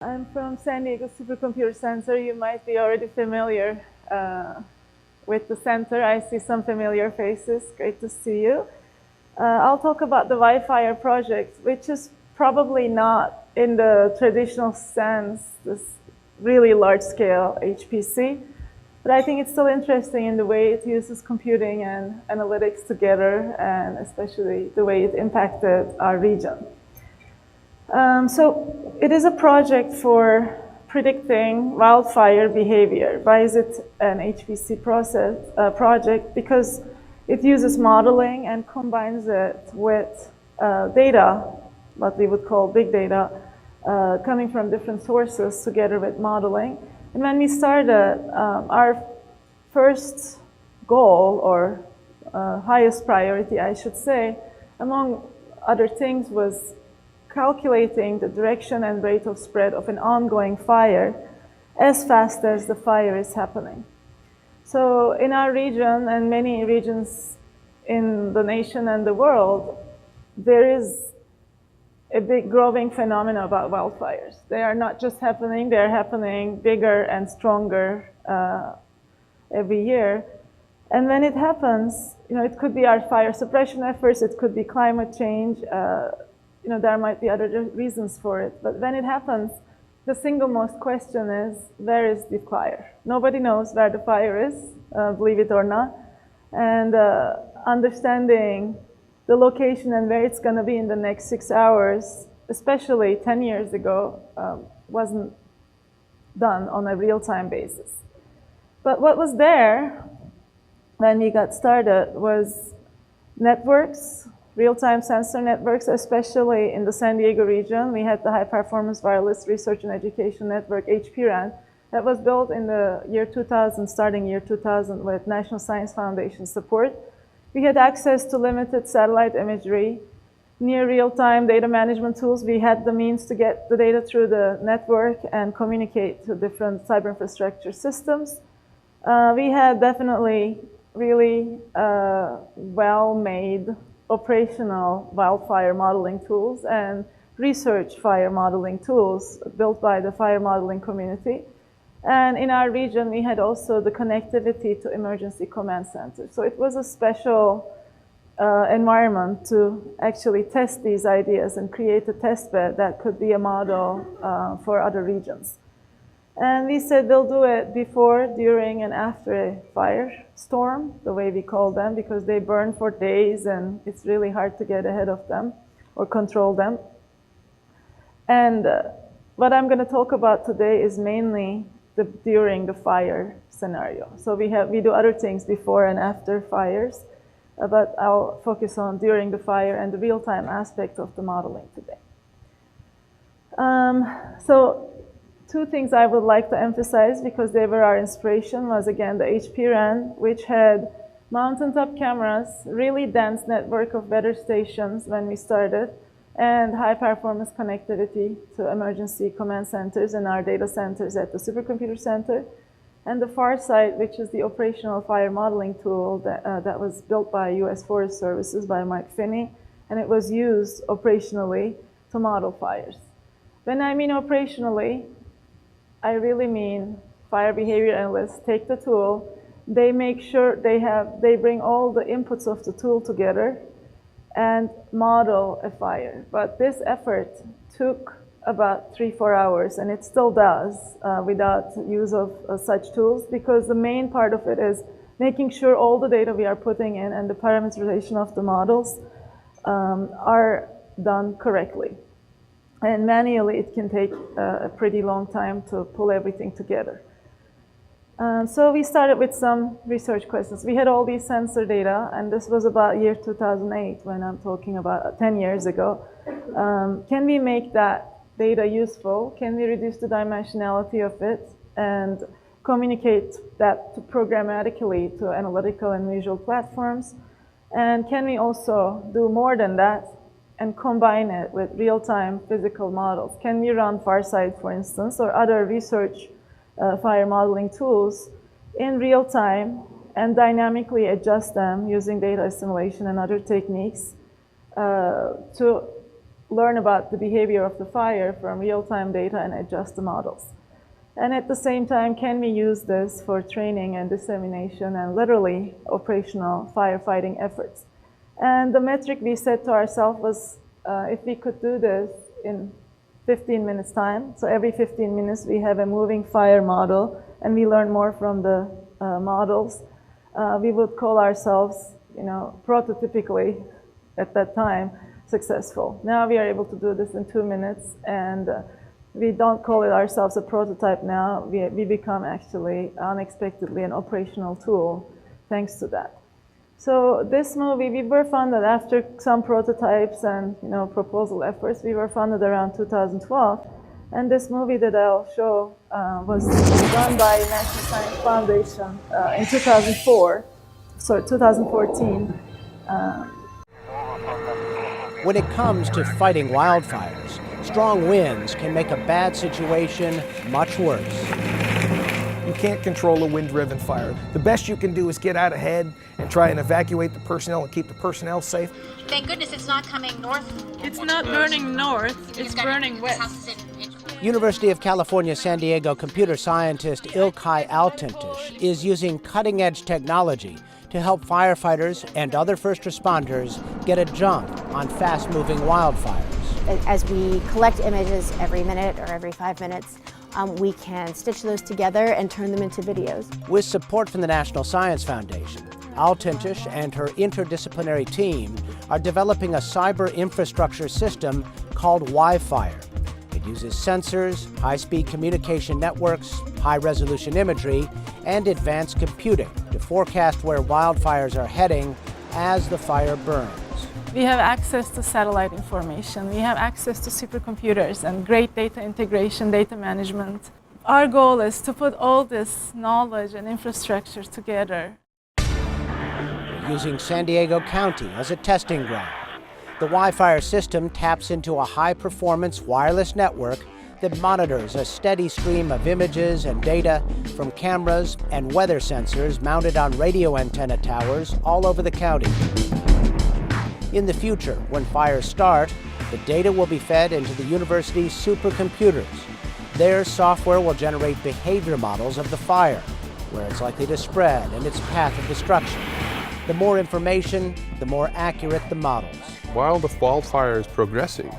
I'm from San Diego Supercomputer Center. You might be already familiar with the center. I see some familiar faces. Great to see you. I'll talk about the WIFIRE project, which is probably not in the traditional sense, this really large-scale HPC. But I think it's still interesting in the way it uses computing and analytics together, and especially the way it impacted our region. So it is a project for predicting wildfire behavior. Why is it an HPC project? Because it uses modeling and combines it with data, what we would call big data, coming from different sources together with modeling. And when we started, our first goal, or highest priority, I should say, among other things, was calculating the direction and rate of spread of an ongoing fire as fast as the fire is happening. So in our region and many regions in the nation and the world, there is a big growing phenomenon about wildfires. They are not just happening, they're happening bigger and stronger every year. And when it happens, it could be our fire suppression efforts, it could be climate change, there might be other reasons for it. But when it happens, the single most question is, where is the fire? Nobody knows where the fire is, believe it or not. And understanding the location and where it's going to be in the next 6 hours, especially 10 years ago, wasn't done on a real-time basis. But what was there when we got started was networks, real-time sensor networks, especially in the San Diego region. We had the High Performance Wireless Research and Education Network, HPRAN, that was built in the year 2000, starting year 2000 with National Science Foundation support. We had access to limited satellite imagery, near real-time data management tools. We had the means to get the data through the network and communicate to different cyber infrastructure systems. We had definitely really well-made operational wildfire modeling tools and research fire modeling tools built by the fire modeling community. And in our region, we had also the connectivity to emergency command centers. So it was a special environment to actually test these ideas and create a test bed that could be a model for other regions. And we said we'll do it before, during, and after a firestorm, the way we call them, because they burn for days and it's really hard to get ahead of them or control them. And what I'm going to talk about today is mainly during the fire scenario. So we do other things before and after fires, but I'll focus on during the fire and the real-time aspect of the modeling today. So two things I would like to emphasize, because they were our inspiration, was again the HPRAN, which had mountaintop cameras, really dense network of weather stations when we started, and high-performance connectivity to emergency command centers and our data centers at the Supercomputer Center. And the far side, which is the operational fire modeling tool that was built by US Forest Services by Mike Finney, and it was used operationally to model fires. When I mean operationally, I really mean fire behavior analysts take the tool, they make sure they bring all the inputs of the tool together and model a fire. But this effort took about 3-4 hours, and it still does without use of such tools, because the main part of it is making sure all the data we are putting in and the parameterization of the models are done correctly. And manually, it can take a pretty long time to pull everything together. So we started with some research questions. We had all these sensor data, and this was about year 2008 when I'm talking about 10 years ago. Can we make that data useful? Can we reduce the dimensionality of it and communicate that programmatically to analytical and visual platforms? And can we also do more than that and combine it with real-time physical models? Can we run Farsight, for instance, or other research fire modeling tools in real time and dynamically adjust them using data assimilation and other techniques to learn about the behavior of the fire from real-time data and adjust the models. And at the same time, can we use this for training and dissemination and literally operational firefighting efforts? And the metric we set to ourselves was if we could do this in 15 minutes time. So every 15 minutes we have a moving fire model and we learn more from the models. We would call ourselves, prototypically at that time, successful. Now we are able to do this in 2 minutes, and we don't call it ourselves a prototype now. We become actually unexpectedly an operational tool thanks to that. So this movie, we were funded after some prototypes and proposal efforts. We were funded around 2012, and this movie that I'll show was done by National Science Foundation in 2014. When it comes to fighting wildfires, strong winds can make a bad situation much worse. You can't control a wind-driven fire. The best you can do is get out ahead and try and evacuate the personnel and keep the personnel safe. Thank goodness it's not coming north. It's not burning north, it's burning west. University of California, San Diego computer scientist Ilkay Altintas is using cutting-edge technology to help firefighters and other first responders get a jump on fast-moving wildfires. As we collect images every minute or every 5 minutes, we can stitch those together and turn them into videos. With support from the National Science Foundation, Altintas and her interdisciplinary team are developing a cyber infrastructure system called WIFIRE. It uses sensors, high-speed communication networks, high-resolution imagery, and advanced computing to forecast where wildfires are heading as the fire burns. We have access to satellite information. We have access to supercomputers and great data integration, data management. Our goal is to put all this knowledge and infrastructure together. We're using San Diego County as a testing ground. The WIFIRE system taps into a high-performance wireless network that monitors a steady stream of images and data from cameras and weather sensors mounted on radio antenna towers all over the county. In the future, when fires start, the data will be fed into the university's supercomputers. Their software will generate behavior models of the fire, where it's likely to spread and its path of destruction. The more information, the more accurate the models. While the wildfire is progressing,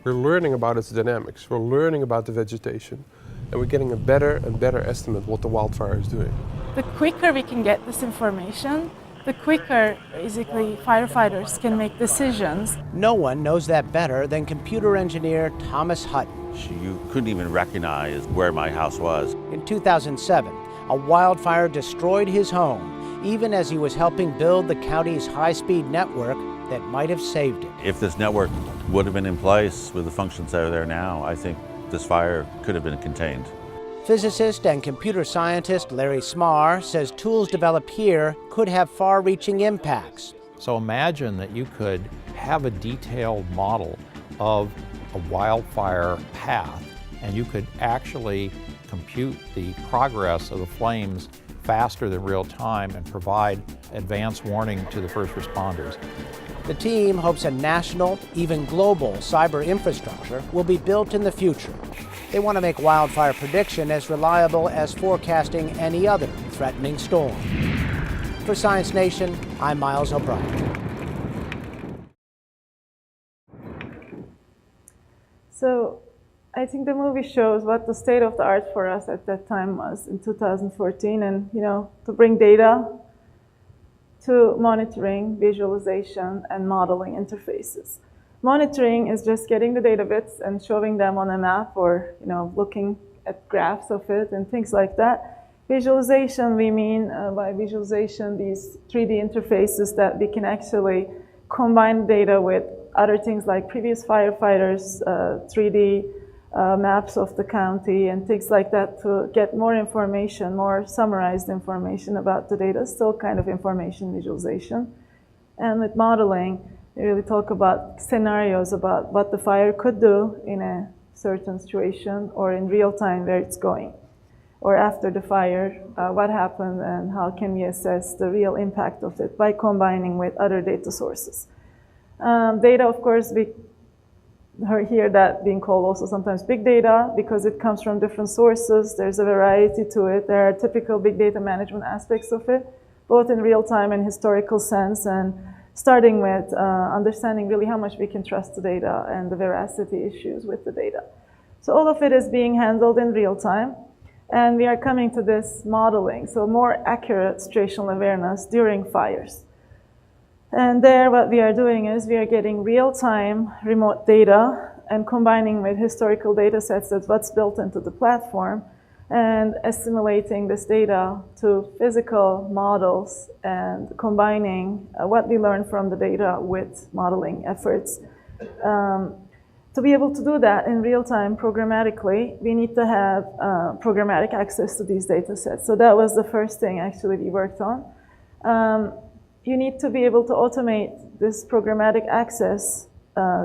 we're learning about its dynamics, we're learning about the vegetation, and we're getting a better and better estimate what the wildfire is doing. The quicker we can get this information, the quicker, basically, firefighters can make decisions. No one knows that better than computer engineer Thomas Hutton. You couldn't even recognize where my house was. In 2007, a wildfire destroyed his home, even as he was helping build the county's high-speed network that might have saved it. If this network would have been in place with the functions that are there now, I think this fire could have been contained. Physicist and computer scientist Larry Smarr says tools developed here could have far-reaching impacts. So imagine that you could have a detailed model of a wildfire path, and you could actually compute the progress of the flames faster than real time and provide advance warning to the first responders. The team hopes a national, even global cyber infrastructure will be built in the future. They want to make wildfire prediction as reliable as forecasting any other threatening storm. For Science Nation, I'm Miles O'Brien. So I think the movie shows what the state of the art for us at that time was in 2014, and to bring data to monitoring, visualization, and modeling interfaces. Monitoring is just getting the data bits and showing them on a map, or looking at graphs of it and things like that. Visualization, we mean by visualization these 3D interfaces that we can actually combine data with other things like previous firefighters, 3D maps of the county and things like that to get more information, more summarized information about the data, still kind of information visualization. And with modeling, we really talk about scenarios about what the fire could do in a certain situation or in real time where it's going. Or after the fire, what happened and how can we assess the real impact of it by combining with other data sources. Data, of course, we hear that being called also sometimes big data because it comes from different sources. There's a variety to it. There are typical big data management aspects of it, both in real time and historical sense, and starting with understanding really how much we can trust the data and the veracity issues with the data. So all of it is being handled in real time. And we are coming to this modeling, so more accurate situational awareness during fires. And there what we are doing is we are getting real-time remote data and combining with historical data sets that's what's built into the platform and assimilating this data to physical models and combining what we learn from the data with modeling efforts. To be able to do that in real time programmatically, we need to have programmatic access to these data sets. So that was the first thing actually we worked on. You need to be able to automate this programmatic access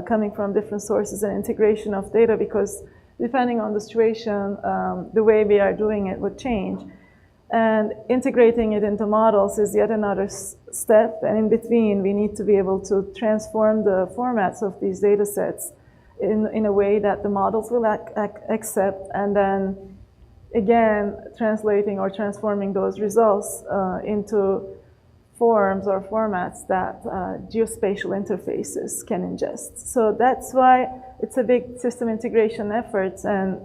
coming from different sources and integration of data because depending on the situation, the way we are doing it would change. And integrating it into models is yet another step. And in between, we need to be able to transform the formats of these data sets in a way that the models will accept, and then again translating or transforming those results into forms or formats that geospatial interfaces can ingest. So that's why it's a big system integration effort, and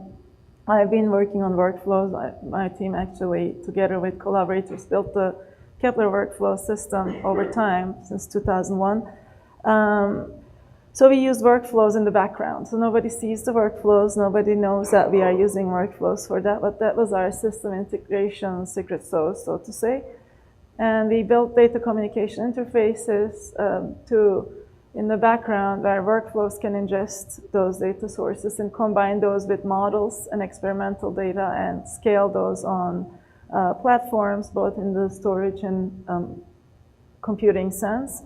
I've been working on workflows. My team actually, together with collaborators, built the Kepler workflow system over time since 2001. So we use workflows in the background. So nobody sees the workflows, nobody knows that we are using workflows for that, but that was our system integration secret sauce, so to say. And we built data communication interfaces in the background where workflows can ingest those data sources and combine those with models and experimental data and scale those on platforms, both in the storage and computing sense,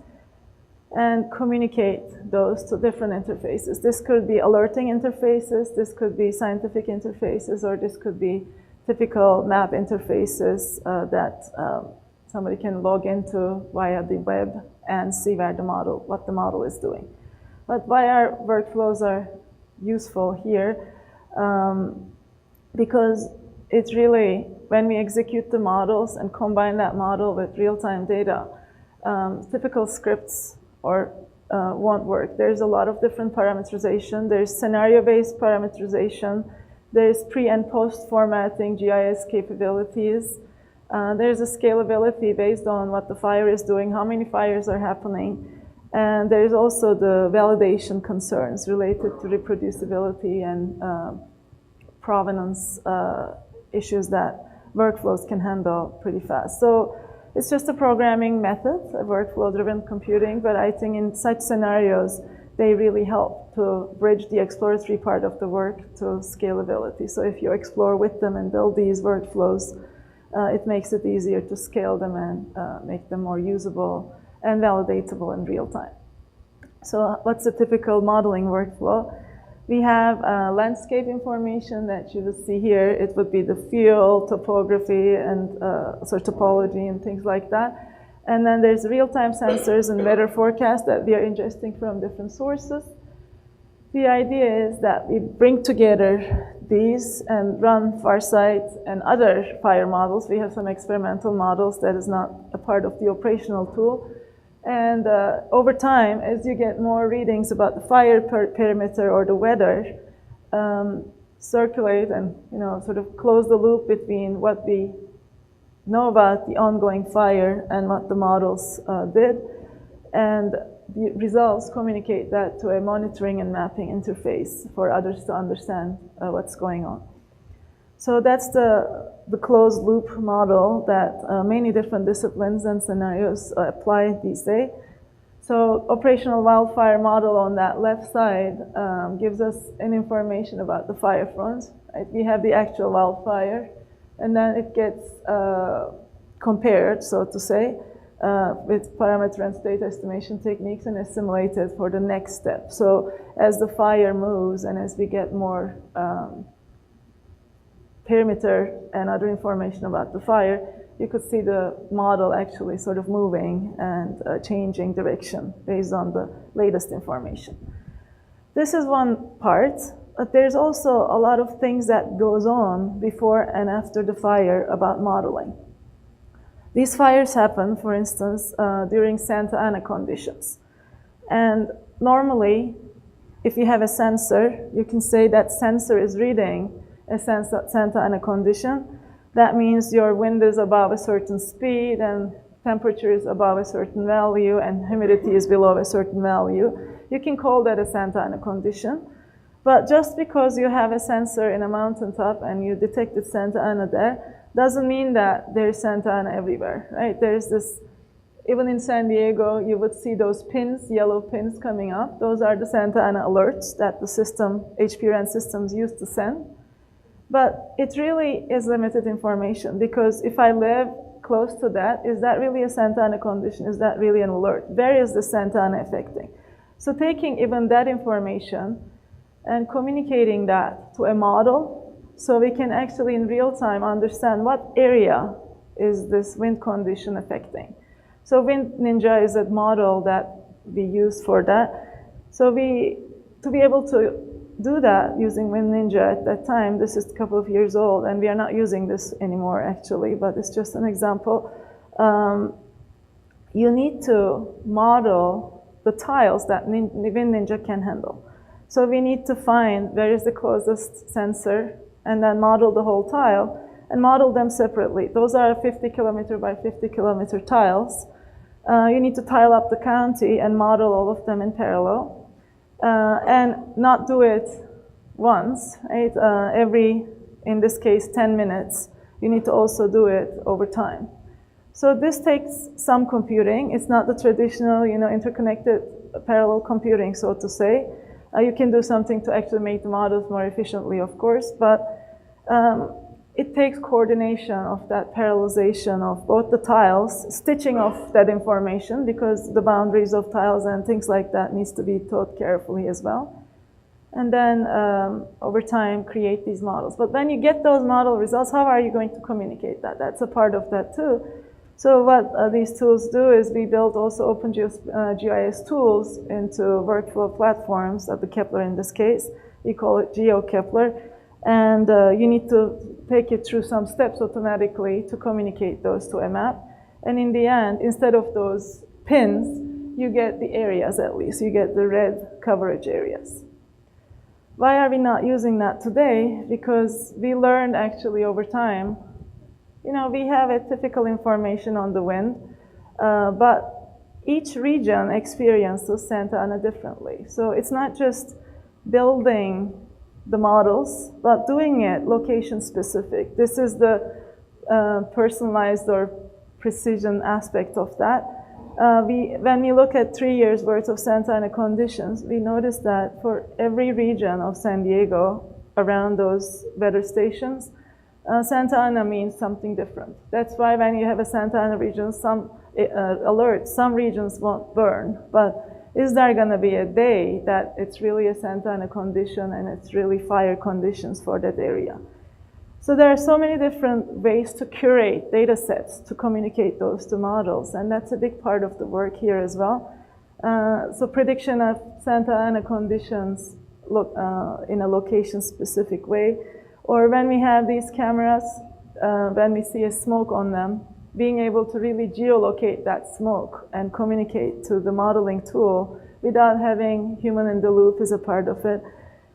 and communicate those to different interfaces. This could be alerting interfaces, this could be scientific interfaces, or this could be typical map interfaces that somebody can log into via the web and see what the model is doing. But why our workflows are useful here? Because it's really, when we execute the models and combine that model with real-time data, typical scripts won't work. There's a lot of different parameterization. There's scenario-based parameterization. There's pre and post formatting, GIS capabilities. There's a scalability based on what the fire is doing, how many fires are happening. And there's also the validation concerns related to reproducibility and provenance issues that workflows can handle pretty fast. So it's just a programming method, a workflow-driven computing, but I think in such scenarios, they really help to bridge the exploratory part of the work to scalability. So if you explore with them and build these workflows, it makes it easier to scale them and make them more usable and validatable in real time. So what's a typical modeling workflow? We have landscape information that you will see here. It would be the field, topography, and topology and things like that. And then there's real-time sensors and weather forecasts that we are ingesting from different sources. The idea is that we bring together these and run Farsight and other fire models. We have some experimental models that is not a part of the operational tool. And over time, as you get more readings about the fire perimeter or the weather, circulate and sort of close the loop between what we know about the ongoing fire and what the models did. And the results communicate that to a monitoring and mapping interface for others to understand what's going on. So that's the closed loop model that many different disciplines and scenarios apply these days. So operational wildfire model on that left side gives us an information about the fire front. Right? We have the actual wildfire, and then it gets compared, so to say, with parameter and state estimation techniques and assimilated for the next step. So as the fire moves and as we get more perimeter and other information about the fire, you could see the model actually sort of moving and changing direction based on the latest information. This is one part, but there's also a lot of things that goes on before and after the fire about modeling. These fires happen, for instance, during Santa Ana conditions. And normally, if you have a sensor, you can say that sensor is reading a Santa Ana condition. That means your wind is above a certain speed and temperature is above a certain value and humidity is below a certain value. You can call that a Santa Ana condition. But just because you have a sensor in a mountaintop and you detected Santa Ana there, doesn't mean that there's Santa Ana everywhere, right? There's this, even in San Diego, you would see those pins, yellow pins coming up. Those are the Santa Ana alerts that the system, HPRN systems used to send. But it really is limited information, because if I live close to that, is that really a Santa Ana condition? Is that really an alert? Where is the Santa Ana affecting? So taking even that information and communicating that to a model, so we can actually in real time understand what area is this wind condition affecting. So Wind Ninja is a model that we use for that. So to be able to do that using Wind Ninja at that time, this is a couple of years old, and we are not using this anymore actually, but it's just an example. You need to model the tiles that Wind Ninja can handle. So we need to find where is the closest sensor, and then model the whole tile, and model them separately. Those are 50 kilometer by 50 kilometer tiles. You need to tile up the county and model all of them in parallel. And not do it once, right? Every, in this case, 10 minutes. You need to also do it over time. So this takes some computing. It's not the traditional, interconnected parallel computing, so to say. You can do something to actually make the models more efficiently, of course, but it takes coordination of that parallelization of both the tiles, stitching of that information, because the boundaries of tiles and things like that needs to be taught carefully as well. And then over time, create these models. But when you get those model results, how are you going to communicate that? That's a part of that too. So what these tools do is we build also OpenGIS tools into workflow platforms, at the Kepler in this case. We call it GeoKepler. And you need to take it through some steps automatically to communicate those to a map. And in the end, instead of those pins, you get the areas at least. You get the red coverage areas. Why are we not using that today? Because we learned actually over time, we have a typical information on the wind, but each region experiences Santa Ana differently. So it's not just building the models, but doing it location specific. This is the personalized or precision aspect of that. When we look at 3 years worth of Santa Ana conditions, we notice that for every region of San Diego around those weather stations, Santa Ana means something different. That's why when you have a Santa Ana region, some alerts, some regions won't burn, but is there going to be a day that it's really a Santa Ana condition and it's really fire conditions for that area? So there are so many different ways to curate data sets to communicate those to models, and that's a big part of the work here as well. So prediction of Santa Ana conditions in a location-specific way, or when we have these cameras, when we see a smoke on them, being able to really geolocate that smoke and communicate to the modeling tool without having human in the loop is a part of it.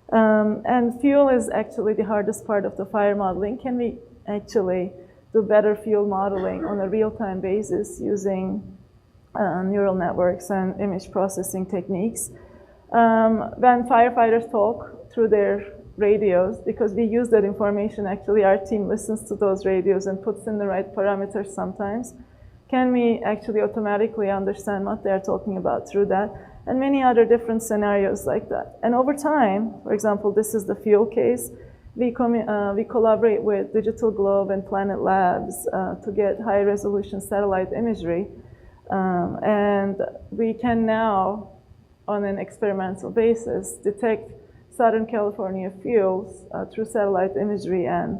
And fuel is actually the hardest part of the fire modeling. Can we actually do better fuel modeling on a real-time basis using neural networks and image processing techniques? When firefighters talk through their radios, because we use that information, actually our team listens to those radios and puts in the right parameters sometimes. Can we actually automatically understand what they're talking about through that? And many other different scenarios like that. And over time, for example, this is the fuel case, we collaborate with Digital Globe and Planet Labs to get high resolution satellite imagery. And we can now, on an experimental basis, detect Southern California fuels through satellite imagery and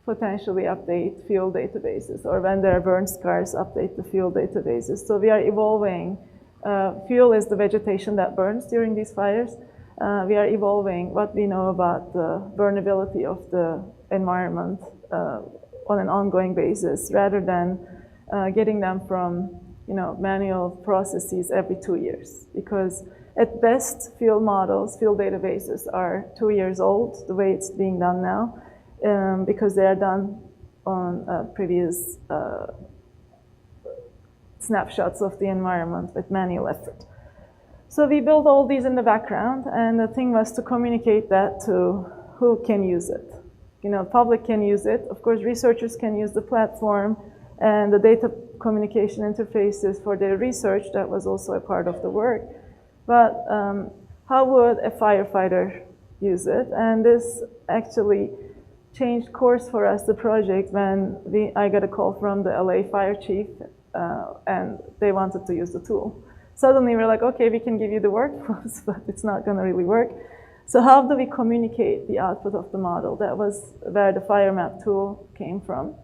potentially update fuel databases, or when there are burn scars, update the fuel databases. So we are evolving. Fuel is the vegetation that burns during these fires. we are evolving what we know about the vulnerability of the environment on an ongoing basis, rather than getting them from manual processes every 2 years. Because at best, field models, field databases are 2 years old, the way it's being done now, because they are done on previous snapshots of the environment with manual effort. So we built all these in the background, and the thing was to communicate that to who can use it. Public can use it. Of course, researchers can use the platform and the data communication interfaces for their research. That was also a part of the work. But how would a firefighter use it? And this actually changed course for us, the project, when I got a call from the LA fire chief, and they wanted to use the tool. Suddenly we're like, okay, we can give you the workflows, but it's not going to really work. So how do we communicate the output of the model? That was where the FireMap tool came from.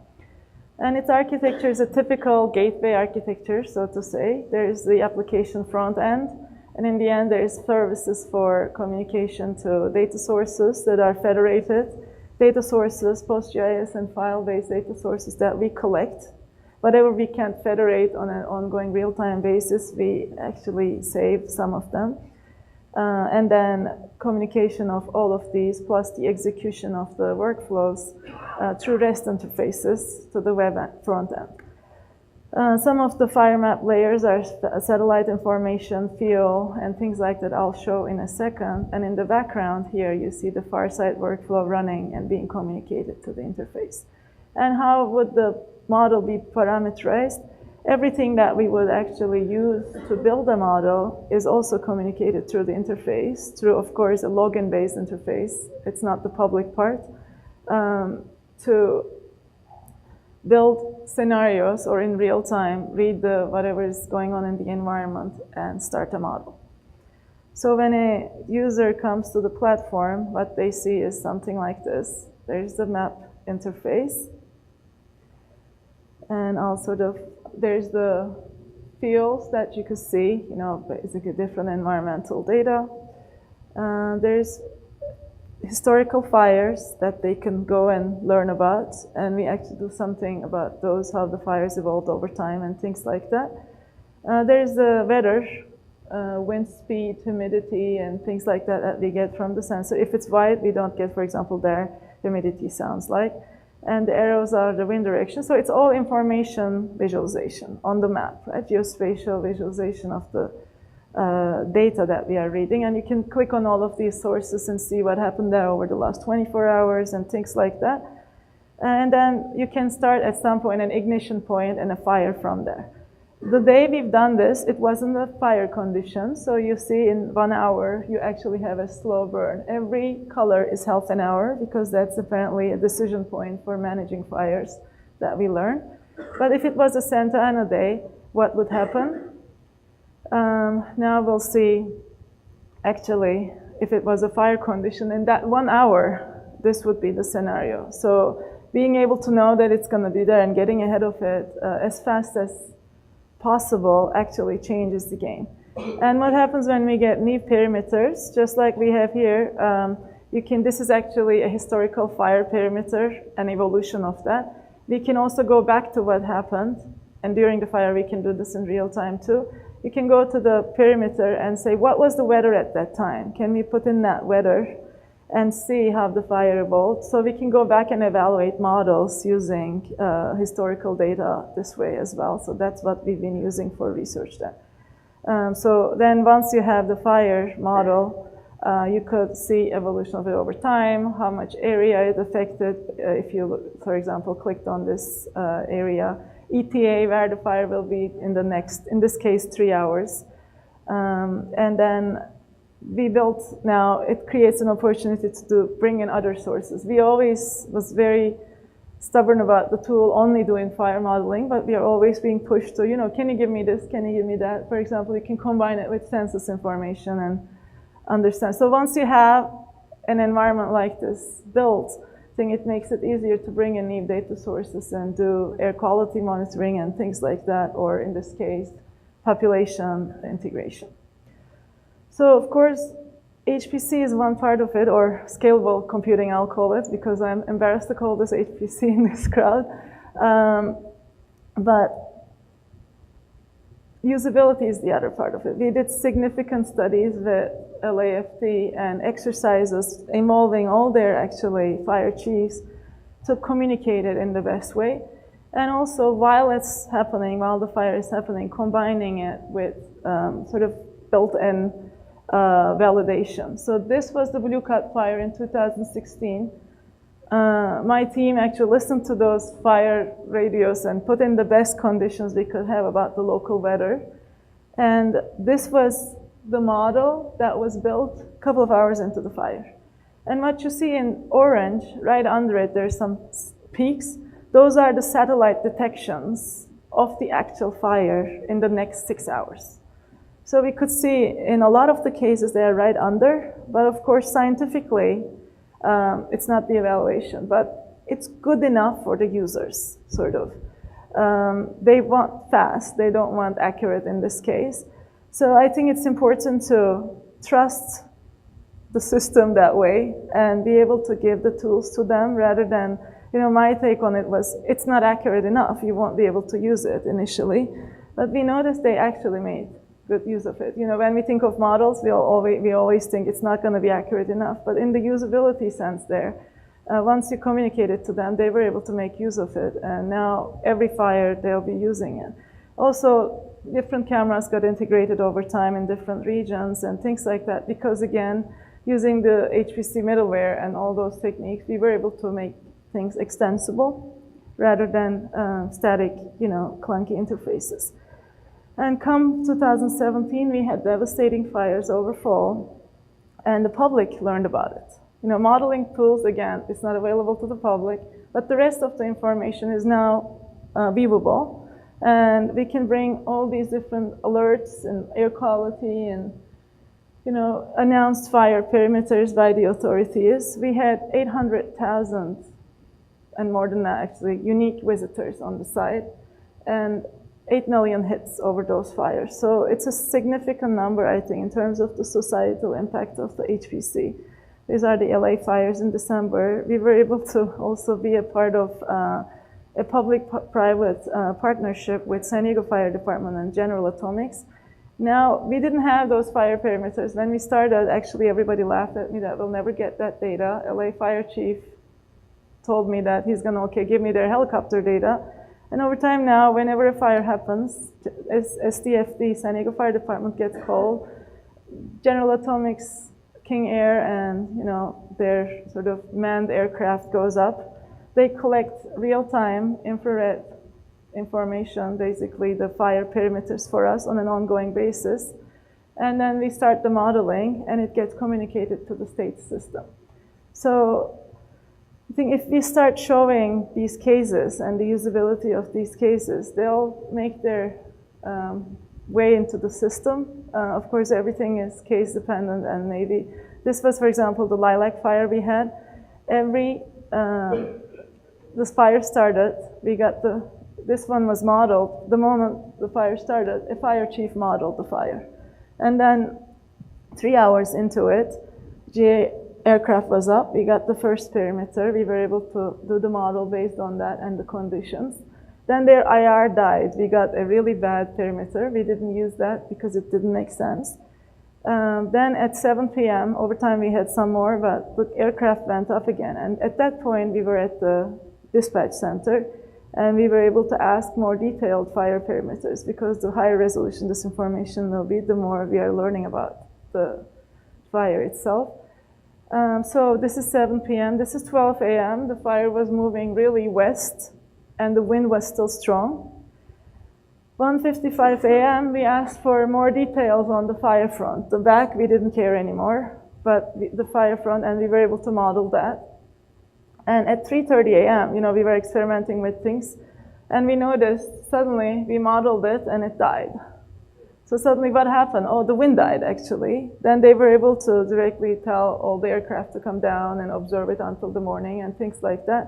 And its architecture is a typical gateway architecture, so to say. There's the application front end, and in the end, there's services for communication to data sources that are federated, data sources, PostGIS and file-based data sources that we collect. Whatever we can't federate on an ongoing real-time basis, we actually save some of them. And then communication of all of these, plus the execution of the workflows through REST interfaces to the web front end. Some of the FireMap layers are satellite information, fuel, and things like that I'll show in a second. And in the background here, you see the Farsight workflow running and being communicated to the interface. And how would the model be parameterized? Everything that we would actually use to build a model is also communicated through the interface, through, of course, a login-based interface. It's not the public part. To build scenarios, or in real time, read whatever is going on in the environment and start a model. So when a user comes to the platform, what they see is something like this. There's the map interface. And also there's the fields that you could see, basically different environmental data. There's historical fires that they can go and learn about, and we actually do something about those, how the fires evolved over time and things like that. There's the weather, wind speed, humidity, and things like that that we get from the sensor. If it's white, we don't get, for example, their humidity sounds like. And the arrows are the wind direction. So it's all information visualization on the map, right? Geospatial visualization of the data that we are reading. And you can click on all of these sources and see what happened there over the last 24 hours and things like that. And then you can start at some point an ignition point and a fire from there. The day we've done this, it wasn't a fire condition. So you see in 1 hour, you actually have a slow burn. Every color is half an hour, because that's apparently a decision point for managing fires that we learn. But if it was a Santa Ana day, what would happen? Now we'll see, actually, if it was a fire condition, in that 1 hour, this would be the scenario. So being able to know that it's going to be there and getting ahead of it as fast as possible actually changes the game. And what happens when we get new perimeters, just like we have here, this is actually a historical fire perimeter, an evolution of that. We can also go back to what happened, and during the fire we can do this in real time too. You can go to the perimeter and say, what was the weather at that time? Can we put in that weather and see how the fire evolved? So we can go back and evaluate models using historical data this way as well. So that's what we've been using for research then. So then once you have the fire model, you could see evolution of it over time, how much area it affected. If you, for example, clicked on this area, ETA, where the fire will be in this case, 3 hours. And then we built, now it creates an opportunity to bring in other sources. We always was very stubborn about the tool only doing fire modeling, but we are always being pushed to, can you give me this, can you give me that? For example, you can combine it with census information and understand. So once you have an environment like this built, I think it makes it easier to bring in new data sources and do air quality monitoring and things like that, or in this case, population integration. So of course, HPC is one part of it, or scalable computing, I'll call it, because I'm embarrassed to call this HPC in this crowd. But usability is the other part of it. We did significant studies with LAFT and exercises involving all their actually fire chiefs to communicate it in the best way. And also, while it's happening, while the fire is happening, combining it with sort of built-in validation. So this was the Blue Cut fire in 2016. My team actually listened to those fire radios and put in the best conditions we could have about the local weather. And this was the model that was built a couple of hours into the fire. And what you see in orange, right under it, there's some peaks. Those are the satellite detections of the actual fire in the next 6 hours. So we could see in a lot of the cases they are right under, but of course scientifically it's not the evaluation, but it's good enough for the users, sort of. They want fast, they don't want accurate in this case. So I think it's important to trust the system that way and be able to give the tools to them rather than, my take on it was, it's not accurate enough, you won't be able to use it initially. But we noticed they actually made good use of it. When we think of models, we always think it's not going to be accurate enough. But in the usability sense there, once you communicate it to them, they were able to make use of it. And now every fire, they'll be using it. Also, different cameras got integrated over time in different regions and things like that. Because again, using the HPC middleware and all those techniques, we were able to make things extensible rather than static, clunky interfaces. And come 2017, we had devastating fires over fall, and the public learned about it. Modeling tools, again, it's not available to the public, but the rest of the information is now viewable. And we can bring all these different alerts and air quality and announced fire perimeters by the authorities. We had 800,000, and more than that actually, unique visitors on the site, and 8 million hits over those fires. So it's a significant number, I think, in terms of the societal impact of the HPC. These are the LA fires in December. We were able to also be a part of a public-private partnership with San Diego Fire Department and General Atomics. Now, we didn't have those fire perimeters. When we started, actually everybody laughed at me that we'll never get that data. LA fire chief told me that he's gonna, give me their helicopter data. And over time now, whenever a fire happens, SDFD, San Diego Fire Department, gets called, General Atomics, King Air, and their sort of manned aircraft goes up. They collect real-time infrared information, basically the fire perimeters for us on an ongoing basis. And then we start the modeling, and it gets communicated to the state system. So I think if we start showing these cases and the usability of these cases, they'll make their way into the system. Of course, everything is case dependent, and maybe this was, for example, the lilac fire we had. This fire started, this one was modeled. The moment the fire started, a fire chief modeled the fire. And then 3 hours into it, GA aircraft was up, we got the first perimeter, we were able to do the model based on that and the conditions. Then their IR died, we got a really bad perimeter, we didn't use that because it didn't make sense. Then at 7 p.m., over time we had some more, but the aircraft went up again. And at that point, we were at the dispatch center, and we were able to ask more detailed fire perimeters, because the higher resolution this information will be, the more we are learning about the fire itself. So this is 7 p.m., this is 12 a.m. The fire was moving really west, and the wind was still strong. 1:55 a.m., we asked for more details on the fire front. The back, we didn't care anymore, but the fire front, and we were able to model that. And at 3:30 a.m., we were experimenting with things, and we noticed suddenly we modeled it and it died. So suddenly what happened? Oh, the wind died, actually. Then they were able to directly tell all the aircraft to come down and observe it until the morning and things like that.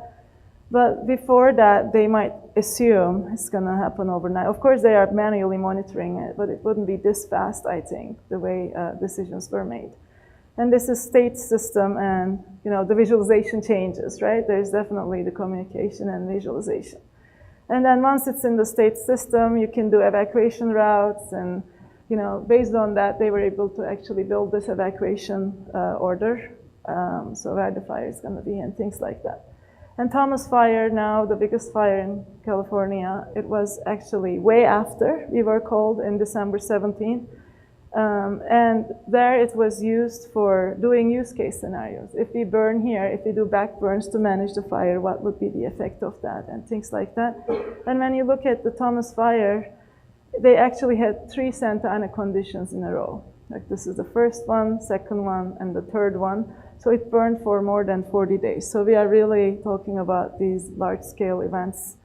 But before that, they might assume it's going to happen overnight. Of course, they are manually monitoring it, but it wouldn't be this fast, I think, the way decisions were made. And this is state system, and the visualization changes, right? There's definitely the communication and visualization. And then once it's in the state system, you can do evacuation routes, and based on that, they were able to actually build this evacuation order, so where the fire is going to be and things like that. And Thomas Fire, now the biggest fire in California, it was actually way after we were called in December 17th. And there it was used for doing use case scenarios. If we burn here, if we do back burns to manage the fire, what would be the effect of that and things like that. And when you look at the Thomas Fire, they actually had 3 Santa Ana conditions in a row. Like this is the first one, second one, and the third one. So it burned for more than 40 days. So we are really talking about these large-scale events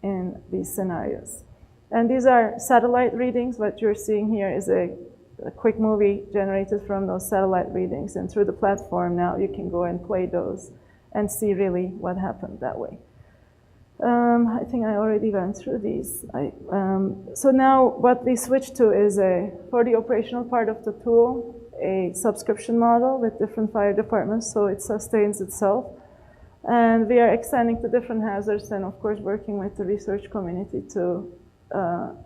in these scenarios. And these are satellite readings. What you're seeing here is a quick movie generated from those satellite readings. And through the platform now, you can go and play those and see really what happened that way. I think I already went through these. So now what we switched to is, for the operational part of the tool, a subscription model with different fire departments, so it sustains itself. And we are extending to different hazards and, of course, working with the research community to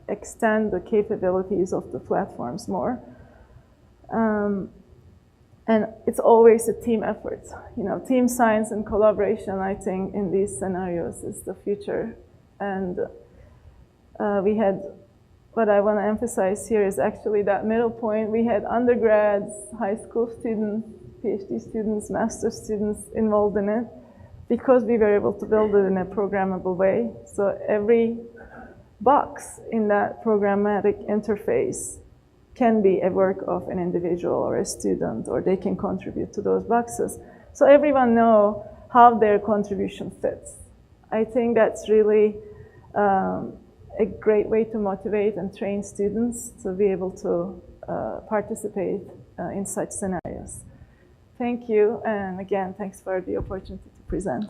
extend the capabilities of the platforms more. And it's always a team effort. Team science and collaboration, I think, in these scenarios is the future. And we had, what I want to emphasize here is actually that middle point. We had undergrads, high school students, PhD students, master students involved in it because we were able to build it in a programmable way. So every box in that programmatic interface can be a work of an individual or a student, or they can contribute to those boxes. So everyone knows how their contribution fits. I think that's really a great way to motivate and train students to be able to participate in such scenarios. Thank you, and again, thanks for the opportunity to present.